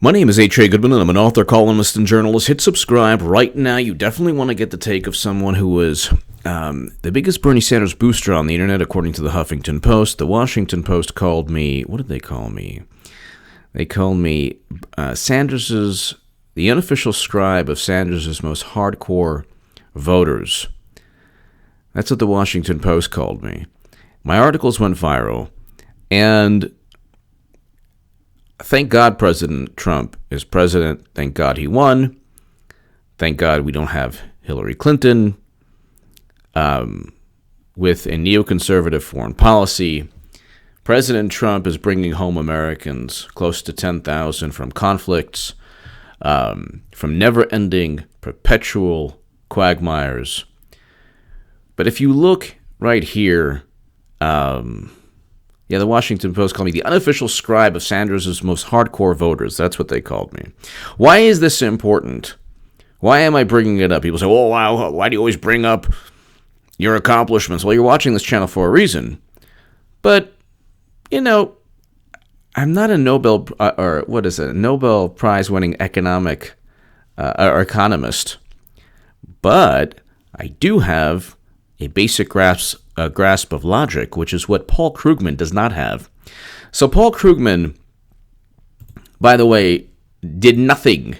My name is H.A. Goodman, and I'm an author, columnist, and journalist. Hit subscribe right now. You definitely want to get the take of someone who was the biggest Bernie Sanders booster on the internet, according to the Huffington Post. The Washington Post called me, what did they call me? They called me the unofficial scribe of Sanders' most hardcore voters. That's what the Washington Post called me. My articles went viral, and thank God President Trump is president. Thank God he won. Thank God we don't have Hillary Clinton with a neoconservative foreign policy. President Trump is bringing home Americans, close to 10,000, from conflicts, from never-ending, perpetual quagmires. But if you look right here, the Washington Post called me the unofficial scribe of Sanders' most hardcore voters. That's what they called me. Why is this important? Why am I bringing it up? People say, oh, wow, why do you always bring up your accomplishments? Well, you're watching this channel for a reason. But, I'm not a Nobel Prize-winning economic or economist. But I do have a basic grasp of logic, which is what Paul Krugman does not have. So Paul Krugman, by the way, did nothing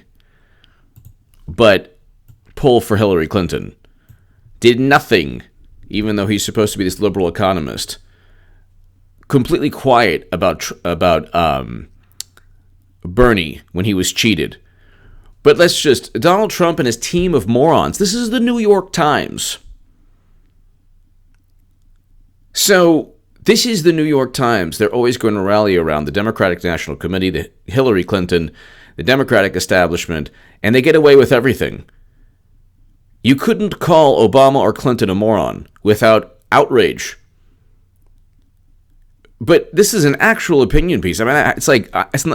but pull for Hillary Clinton. Did nothing, even though he's supposed to be this liberal economist. Completely quiet about Bernie when he was cheated. But Donald Trump and his team of morons. This is the New York Times. So this is the New York Times. They're always going to rally around the Democratic National Committee, the Hillary Clinton, the Democratic establishment, and they get away with everything. You couldn't call Obama or Clinton a moron without outrage. But this is an actual opinion piece. I mean,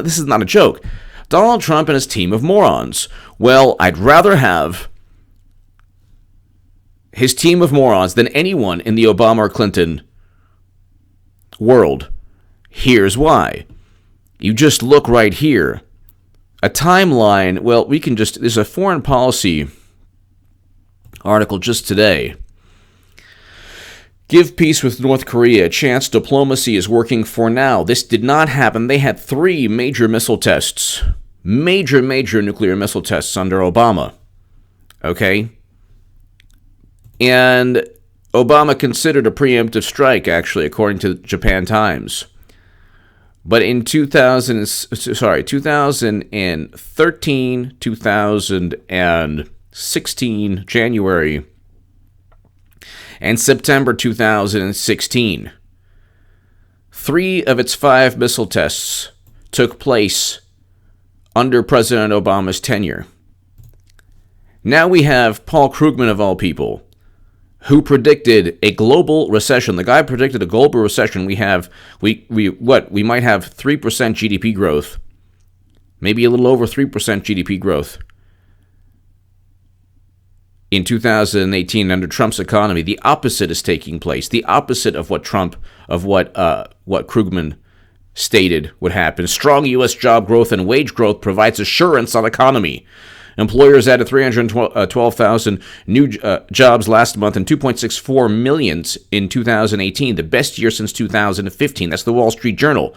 this is not a joke. Donald Trump and his team of morons. Well, I'd rather have his team of morons than anyone in the Obama or Clinton world. Here's why. You just look right here. A timeline, well, there's a foreign policy article just today. Give peace with North Korea a chance. Diplomacy is working for now. This did not happen. They had 3 major missile tests. Major nuclear missile tests under Obama. Okay? And Obama considered a preemptive strike, actually, according to Japan Times. But in 2013, 2016, January, and September 2016, 3 of its 5 missile tests took place under President Obama's tenure. Now we have Paul Krugman, of all people, who predicted a global recession. The guy predicted a global recession. We might have 3% GDP growth, maybe a little over 3% GDP growth in 2018 under Trump's economy. The opposite is taking place. The opposite of what Krugman stated would happen. Strong U.S. job growth and wage growth provides assurance on economy. Employers added 312,000 new jobs last month and 2.64 million in 2018, the best year since 2015. That's the Wall Street Journal.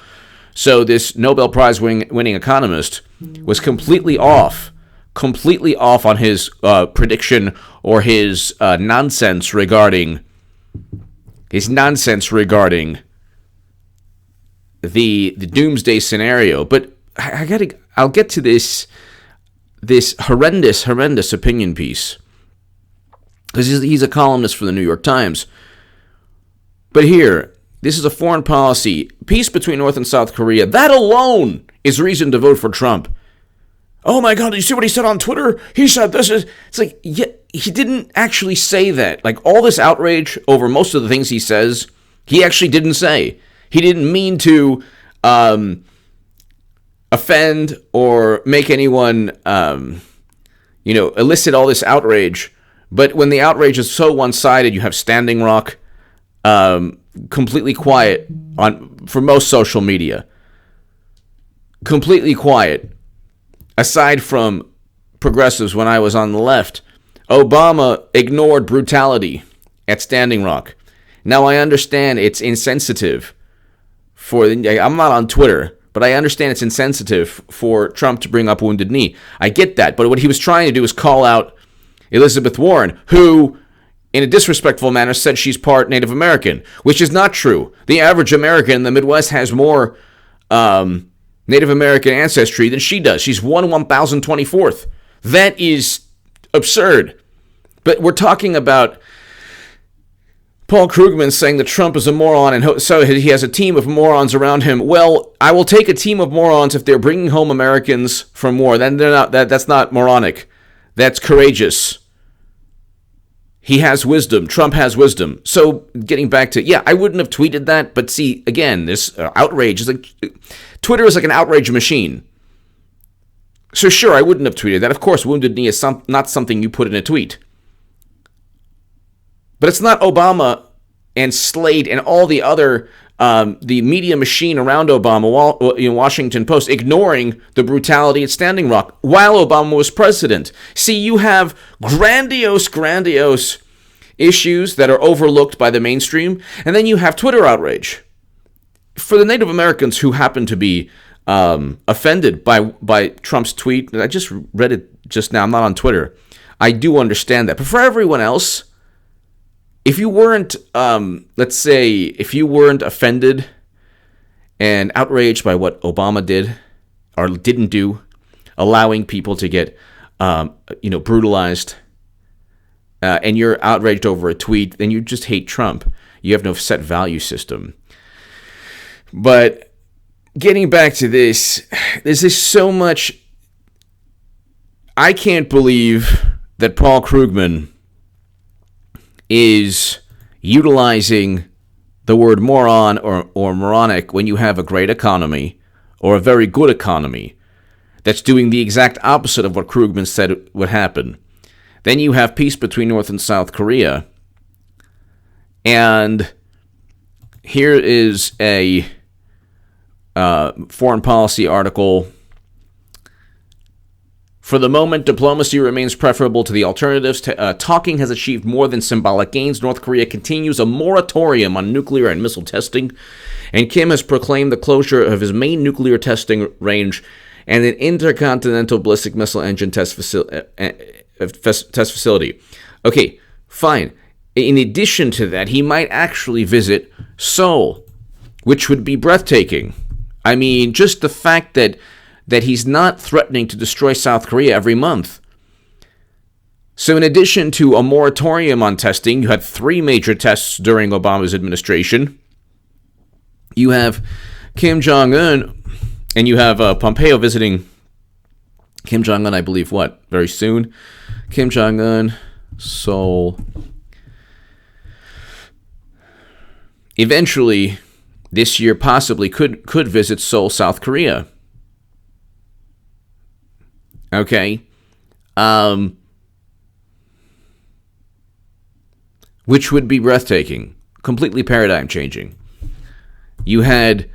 So this Nobel Prize winning economist was completely off on his prediction or his nonsense regarding the doomsday scenario. But I'll get to this horrendous opinion piece, because he's a columnist for the New York Times. But here, this is a foreign policy, peace between North and South Korea. That alone is reason to vote for Trump. Oh my God, did you see what he said on Twitter? He said this is... It's like, yeah, he didn't actually say that. Like, all this outrage over most of the things he says, he actually didn't say. He didn't mean to offend or make anyone, elicit all this outrage. But when the outrage is so one-sided, you have Standing Rock completely quiet for most social media. Completely quiet. aside from progressives when I was on the left, Obama ignored brutality at Standing Rock. Now, I understand it's insensitive I'm not on Twitter, but I understand it's insensitive for Trump to bring up Wounded Knee. I get that, but what he was trying to do is call out Elizabeth Warren, who, in a disrespectful manner, said she's part Native American, which is not true. The average American in the Midwest has more Native American ancestry than she does. She's 1,024th. That is absurd. But we're talking about Paul Krugman saying that Trump is a moron, and so he has a team of morons around him. Well, I will take a team of morons if they're bringing home Americans from war. Then they're not. That's not moronic. That's courageous. He has wisdom. Trump has wisdom. So, getting back to, I wouldn't have tweeted that. But see, again, this outrage is like, Twitter is like an outrage machine. So sure, I wouldn't have tweeted that. Of course, Wounded Knee is not something you put in a tweet. But it's not Obama and Slate and all the other, the media machine around Obama, Washington Post, ignoring the brutality at Standing Rock while Obama was president. See, you have grandiose issues that are overlooked by the mainstream, and then you have Twitter outrage. For the Native Americans who happen to be offended by Trump's tweet, I just read it just now, I'm not on Twitter, I do understand that. But for everyone else, if you weren't, let's say, if you weren't offended and outraged by what Obama did or didn't do, allowing people to get, brutalized, and you're outraged over a tweet, then you just hate Trump. You have no set value system. But getting back to this, there's just so much. I can't believe that Paul Krugman is utilizing the word moron or moronic when you have a great economy or a very good economy that's doing the exact opposite of what Krugman said would happen. Then you have peace between North and South Korea. And here is a foreign policy article. For the moment, diplomacy remains preferable to the alternatives. Talking has achieved more than symbolic gains. North Korea continues a moratorium on nuclear and missile testing, and Kim has proclaimed the closure of his main nuclear testing range and an intercontinental ballistic missile engine test facility. Okay, fine. In addition to that, he might actually visit Seoul, which would be breathtaking. I mean, just the fact that he's not threatening to destroy South Korea every month. So in addition to a moratorium on testing, you had 3 major tests during Obama's administration. You have Kim Jong-un, and you have Pompeo visiting Kim Jong-un, I believe, very soon? Kim Jong-un, Seoul. Eventually, this year possibly could visit Seoul, South Korea. Okay, which would be breathtaking, completely paradigm changing. You had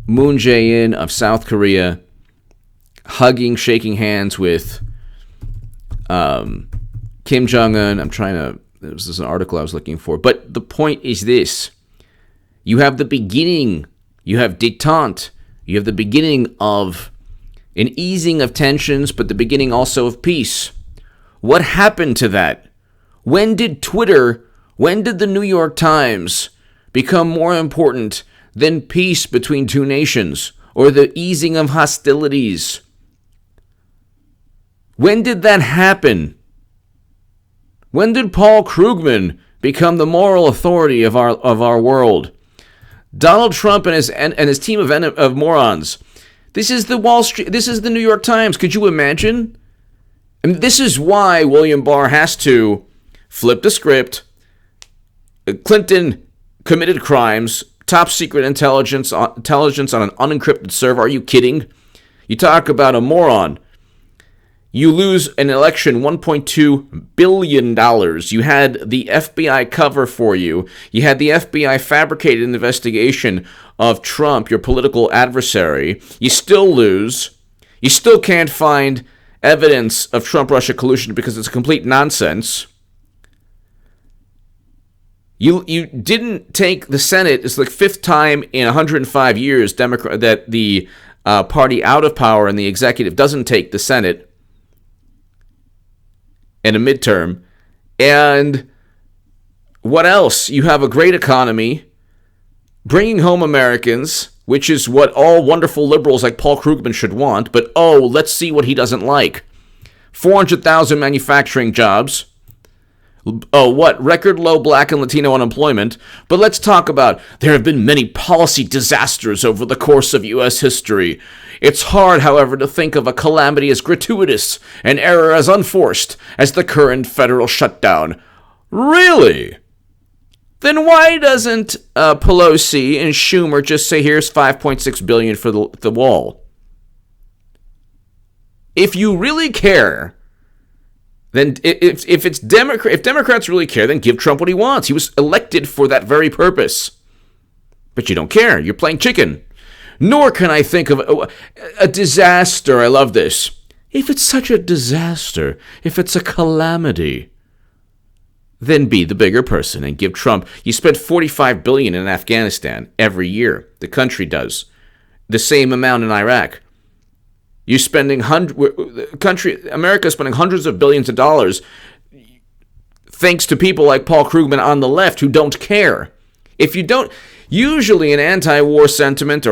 Moon Jae-in of South Korea shaking hands with Kim Jong-un. This is an article I was looking for. But the point is this. You have the beginning, you have détente, you have the beginning of an easing of tensions, but the beginning also of peace. What happened to that? When did the New York Times become more important than peace between two nations or the easing of hostilities? When did that happen? When did Paul Krugman become the moral authority of our world? Donald Trump and his team of morons. This is the New York Times. Could you imagine? And this is why William Barr has to flip the script. Clinton committed crimes, top secret intelligence on an unencrypted server. Are you kidding? You talk about a moron. You lose an election, $1.2 billion. You had the FBI cover for you. You had the FBI fabricate an investigation of Trump, your political adversary. You still lose. You still can't find evidence of Trump-Russia collusion because it's complete nonsense. You didn't take the Senate. It's the fifth time in 105 years that the party out of power and the executive doesn't take the Senate in a midterm. And what else? You have a great economy, bringing home Americans, which is what all wonderful liberals like Paul Krugman should want. But, let's see what he doesn't like. 400,000 manufacturing jobs. Record low black and Latino unemployment. But let's talk about there have been many policy disasters over the course of U.S. history. It's hard, however, to think of a calamity as gratuitous, an error as unforced as the current federal shutdown. Really? Then why doesn't Pelosi and Schumer just say, here's $5.6 billion for the wall? If you really care, then if Democrats really care, then give Trump what he wants. He was elected for that very purpose. But you don't care. You're playing chicken. Nor can I think of a disaster. I love this. If it's such a disaster, if it's a calamity, then be the bigger person and give Trump. You spend $45 billion in Afghanistan every year. The country does. The same amount in Iraq. You're spending America is spending hundreds of billions of dollars thanks to people like Paul Krugman on the left who don't care. If you don't, usually an anti-war sentiment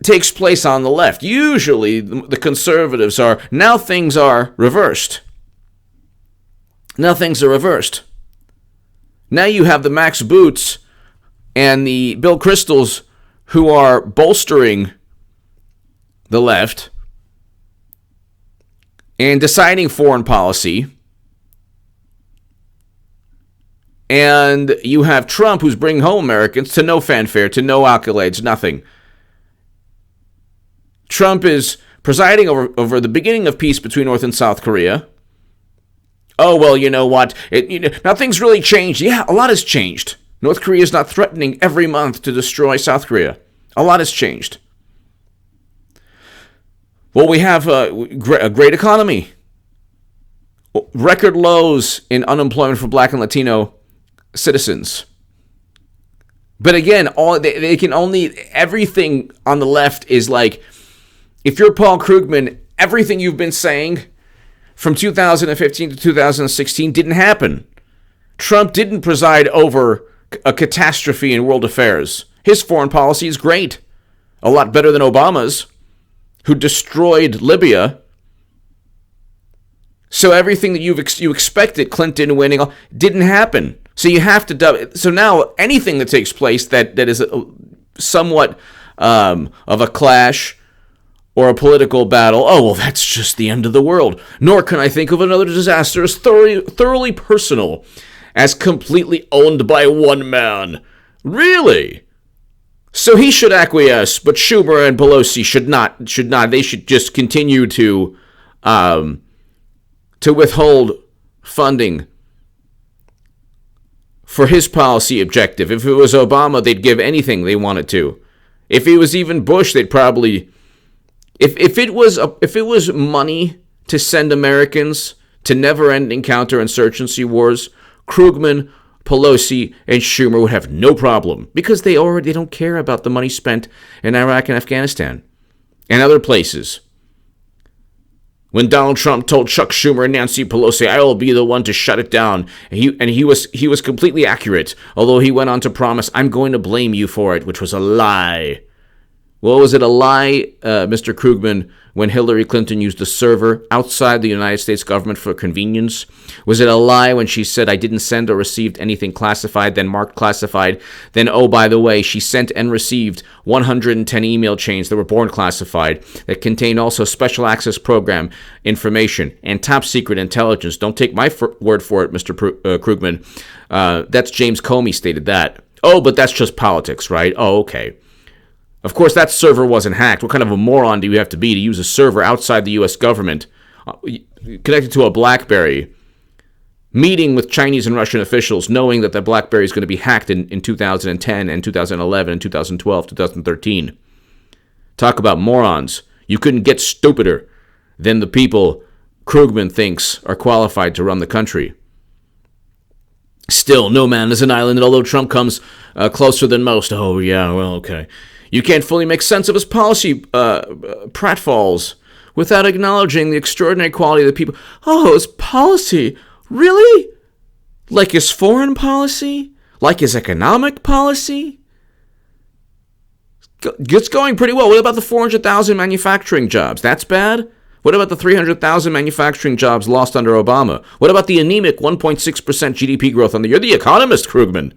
takes place on the left. Usually the conservatives now things are reversed. Now things are reversed. Now you have the Max Boots and the Bill Kristols who are bolstering the left and deciding foreign policy. And you have Trump who's bringing home Americans to no fanfare, to no accolades, nothing. Trump is presiding over the beginning of peace between North and South Korea. Oh, well, you know what? Now things really changed. Yeah, a lot has changed. North Korea is not threatening every month to destroy South Korea. A lot has changed. Well, we have a great economy. Record lows in unemployment for black and Latino citizens. But again, they can only, everything on the left is like, if you're Paul Krugman, everything you've been saying from 2015 to 2016 didn't happen. Trump didn't preside over a catastrophe in world affairs. His foreign policy is great. A lot better than Obama's, who destroyed Libya. So everything that you expected, Clinton winning, didn't happen. So you have to so now anything that takes place that is somewhat of a clash or a political battle, that's just the end of the world. Nor can I think of another disaster as thoroughly personal, as completely owned by one man. Really? So he should acquiesce, but Schumer and Pelosi should not. They should just continue to withhold funding for his policy objective. If it was Obama, they'd give anything they wanted to. If it was even Bush, they'd probably. If it was money to send Americans to never-ending counterinsurgency wars, Krugman, Pelosi, and Schumer would have no problem because they don't care about the money spent in Iraq and Afghanistan and other places. When Donald Trump told Chuck Schumer and Nancy Pelosi, "I will be the one to shut it down," he was completely accurate, although he went on to promise, "I'm going to blame you for it," which was a lie. Well, was it a lie, Mr. Krugman, when Hillary Clinton used a server outside the United States government for convenience? Was it a lie when she said, "I didn't send or received anything classified," then marked classified? Then, by the way, she sent and received 110 email chains that were born classified that contained also special access program information and top secret intelligence. Don't take my word for it, Mr. Krugman. That's James Comey stated that. But that's just politics, right? Okay. Of course, that server wasn't hacked. What kind of a moron do you have to be to use a server outside the U.S. government connected to a BlackBerry, meeting with Chinese and Russian officials, knowing that the BlackBerry is going to be hacked in 2010 and 2011 and 2012, 2013? Talk about morons. You couldn't get stupider than the people Krugman thinks are qualified to run the country. Still, no man is an island, and although Trump comes closer than most, oh yeah, well, okay. You can't fully make sense of his policy pratfalls without acknowledging the extraordinary quality of the people. Oh, his policy? Really? Like his foreign policy? Like his economic policy? It's going pretty well. What about the 400,000 manufacturing jobs? That's bad? What about the 300,000 manufacturing jobs lost under Obama? What about the anemic 1.6% GDP growth on the year? The Economist, Krugman.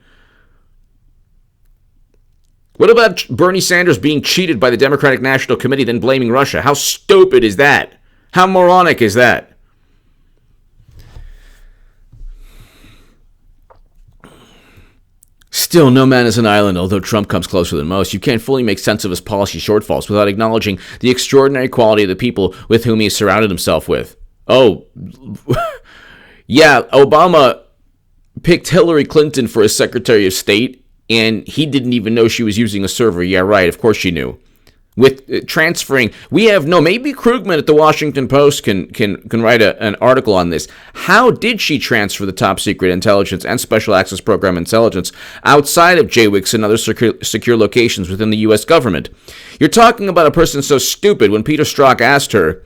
What about Bernie Sanders being cheated by the Democratic National Committee, then blaming Russia? How stupid is that? How moronic is that? Still, no man is an island, although Trump comes closer than most. You can't fully make sense of his policy shortfalls without acknowledging the extraordinary quality of the people with whom he has surrounded himself with. Oh, yeah, Obama picked Hillary Clinton for his Secretary of State, and he didn't even know she was using a server. Yeah, right, of course she knew. With transferring, maybe Krugman at the Washington Post can write an article on this. How did she transfer the top secret intelligence and special access program intelligence outside of JWICs and other secure locations within the U.S. government? You're talking about a person so stupid. When Peter Strzok asked her,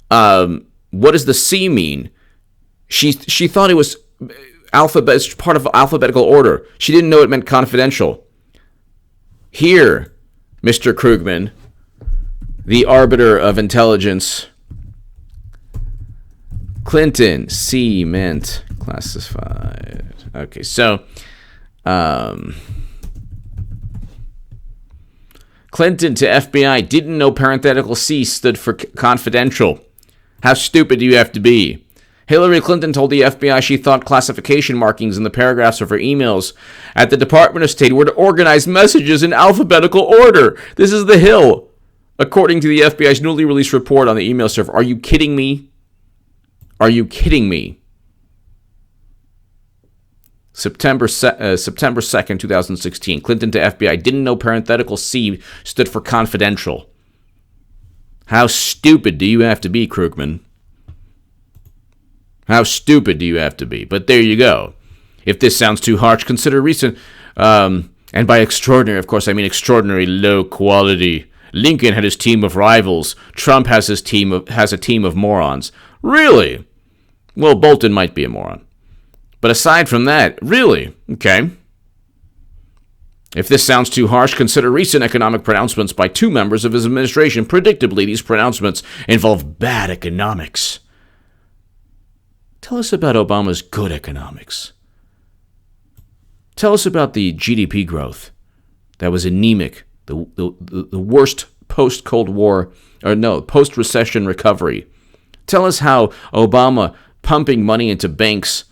what does the C mean? She thought it was part of alphabetical order. She didn't know it meant confidential. Here, Mr. Krugman, the arbiter of intelligence. Clinton, C meant classified. Okay, so Clinton to FBI didn't know parenthetical C stood for confidential. How stupid do you have to be? Hillary Clinton told the FBI she thought classification markings in the paragraphs of her emails at the Department of State were to organize messages in alphabetical order. This is the Hill, according to the FBI's newly released report on the email server. Are you kidding me? Are you kidding me? September 2nd, 2016. Clinton to FBI didn't know parenthetical C stood for confidential. How stupid do you have to be, Krugman? How stupid do you have to be? But there you go. If this sounds too harsh, consider recent, and by extraordinary, of course, I mean extraordinary low quality. Lincoln had his team of rivals. Trump has a team of morons. Really? Well, Bolton might be a moron. But aside from that, really? Okay. If this sounds too harsh, consider recent economic pronouncements by two members of his administration. Predictably, these pronouncements involve bad economics. Tell us about Obama's good economics. Tell us about the GDP growth that was anemic, the worst post-Cold War, post-recession recovery. Tell us how Obama pumping money into banks,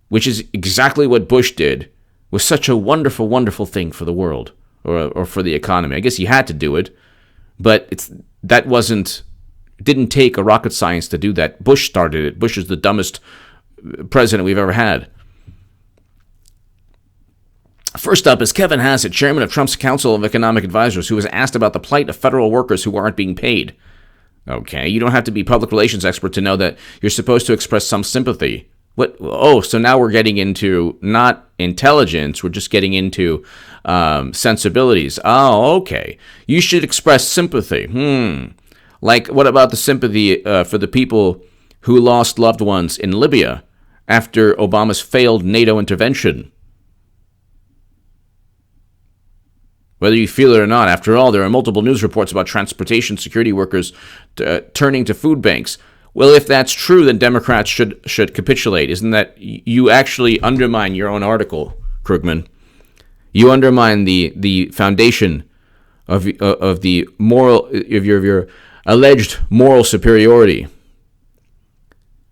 which is exactly what Bush did, was such a wonderful, wonderful thing for the world or for the economy. I guess he had to do it, but didn't take a rocket science to do that. Bush started it. Bush is the dumbest president we've ever had. First up is Kevin Hassett, chairman of Trump's Council of Economic Advisors, who was asked about the plight of federal workers who aren't being paid. Okay, you don't have to be a public relations expert to know that you're supposed to express some sympathy. What? Oh, so now we're getting into not intelligence, we're just getting into sensibilities. Oh, okay. You should express sympathy. Like, what about the sympathy for the people who lost loved ones in Libya after Obama's failed NATO intervention? Whether you feel it or not, after all, there are multiple news reports about transportation security workers turning to food banks. Well, if that's true, then Democrats should capitulate. Isn't that, you actually undermine your own article, Krugman. You undermine the foundation of the moral of your alleged moral superiority.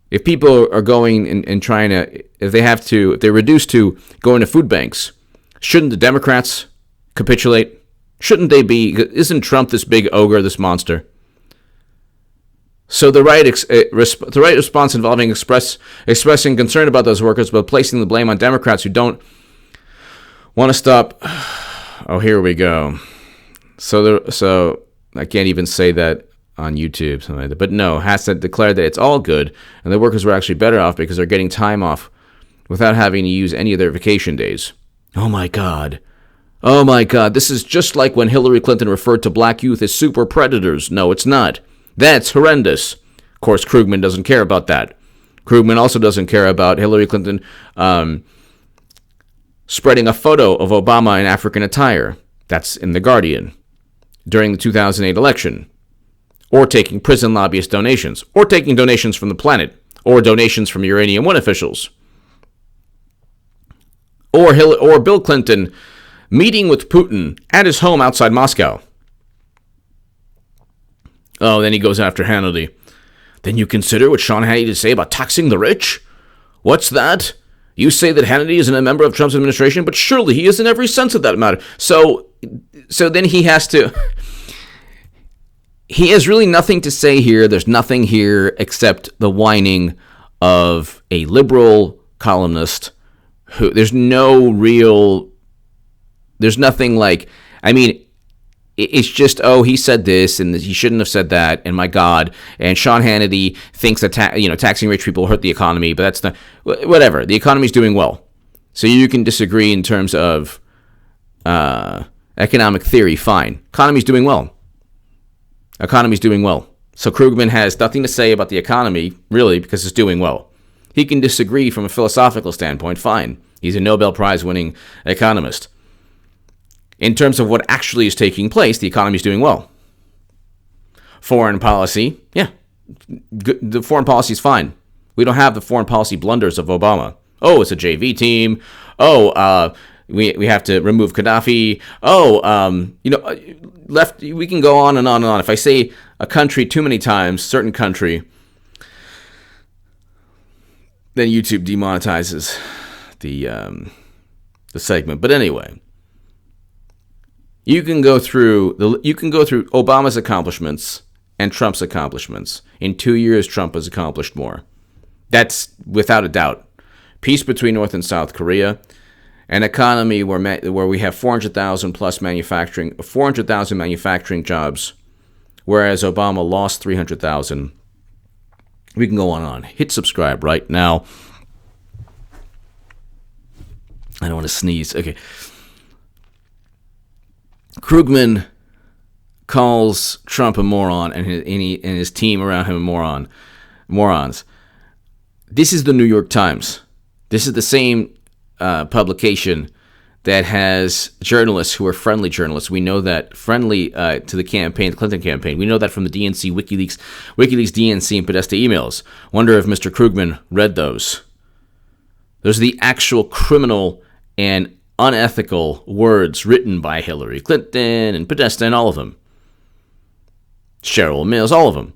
If people are going and trying to, if they're reduced to going to food banks, shouldn't the Democrats capitulate? Shouldn't they be? Isn't Trump this big ogre, this monster? So the right response involving expressing concern about those workers, but placing the blame on Democrats who don't want to stop. Oh, here we go. So I can't even say that on YouTube, something like that. But no, Hassett declared that it's all good, and the workers were actually better off because they're getting time off without having to use any of their vacation days. Oh my God. Oh my God, this is just like when Hillary Clinton referred to black youth as super predators. No, it's not. That's horrendous. Of course, Krugman doesn't care about that. Krugman also doesn't care about Hillary Clinton spreading a photo of Obama in African attire. That's in The Guardian. During the 2008 election. Or taking prison lobbyist donations. Or taking donations from the planet. Or donations from Uranium One officials. Or Bill Clinton meeting with Putin at his home outside Moscow. Oh, then he goes after Hannity. Then you consider what Sean Hannity to say about taxing the rich? What's that? You say that Hannity isn't a member of Trump's administration, but surely he is in every sense of that matter. So then he has to... He has really nothing to say here. There's nothing here except the whining of a liberal columnist who... There's nothing like... I mean... It's just, oh, he said this, and he shouldn't have said that, and my God, and Sean Hannity thinks that taxing rich people hurt the economy, but that's not, whatever. The economy's doing well. So you can disagree in terms of economic theory, fine. Economy's doing well. Economy's doing well. So Krugman has nothing to say about the economy, really, because it's doing well. He can disagree from a philosophical standpoint, fine. He's a Nobel Prize-winning economist. In terms of what actually is taking place, the economy is doing well. Foreign policy, yeah, the foreign policy is fine. We don't have the foreign policy blunders of Obama. Oh, it's a JV team. Oh, we have to remove Gaddafi. Oh, left. We can go on and on and on. If I say a country too many times, certain country, then YouTube demonetizes the segment. But anyway. You can go through Obama's accomplishments and Trump's accomplishments. In 2 years, Trump has accomplished more. That's without a doubt. Peace between North and South Korea, an economy where we have 400,000 manufacturing jobs, whereas Obama lost 300,000. We can go on and on. Hit subscribe right now. I don't want to sneeze. Okay. Krugman calls Trump a moron and his team around him morons. This is the New York Times. This is the same publication that has journalists who are friendly journalists. We know that friendly to the campaign, the Clinton campaign. We know that from the DNC WikiLeaks DNC and Podesta emails. Wonder if Mr. Krugman read those. Those are the actual criminal and unethical words written by Hillary Clinton and Podesta and all of them. Cheryl Mills, all of them.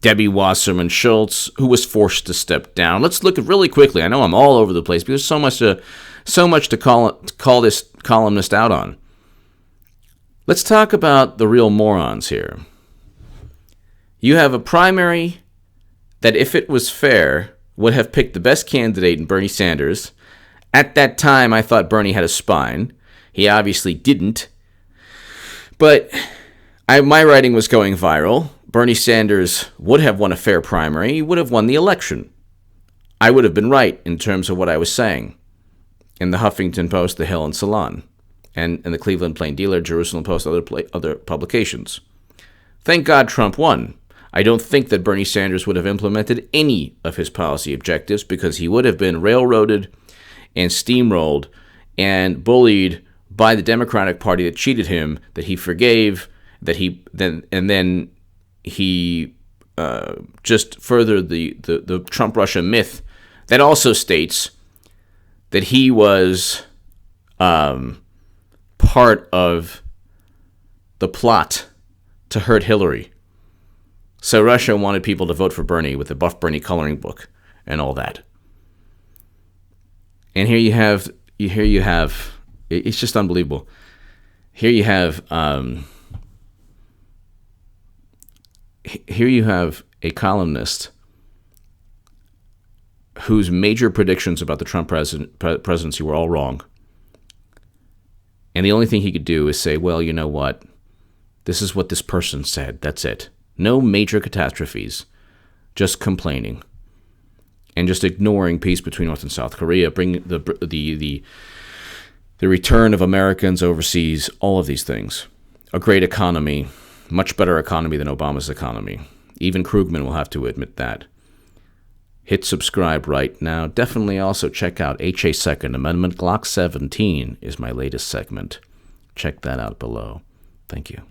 Debbie Wasserman Schultz, who was forced to step down. Let's look at really quickly. I know I'm all over the place because there's so much to call this columnist out on. Let's talk about the real morons here. You have a primary that, if it was fair, would have picked the best candidate in Bernie Sanders. At that time, I thought Bernie had a spine. He obviously didn't. But my writing was going viral. Bernie Sanders would have won a fair primary. He would have won the election. I would have been right in terms of what I was saying in the Huffington Post, the Hill and Salon, and the Cleveland Plain Dealer, Jerusalem Post, other publications. Thank God Trump won. I don't think that Bernie Sanders would have implemented any of his policy objectives because he would have been railroaded and steamrolled and bullied by the Democratic Party that cheated him, that he forgave, then he just furthered the Trump-Russia myth that also states that he was part of the plot to hurt Hillary. So Russia wanted people to vote for Bernie with the Buff Bernie coloring book and all that. And here you have, it's just unbelievable. Here you have a columnist whose major predictions about the Trump presidency were all wrong. And the only thing he could do is say, well, you know what? This is what this person said. That's it. No major catastrophes. Just complaining. And just ignoring peace between North and South Korea, bring the return of Americans overseas, all of these things. A great economy, much better economy than Obama's economy. Even Krugman will have to admit that. Hit subscribe right now. Definitely also check out HA Second Amendment. Glock 17 is my latest segment. Check that out below. Thank you.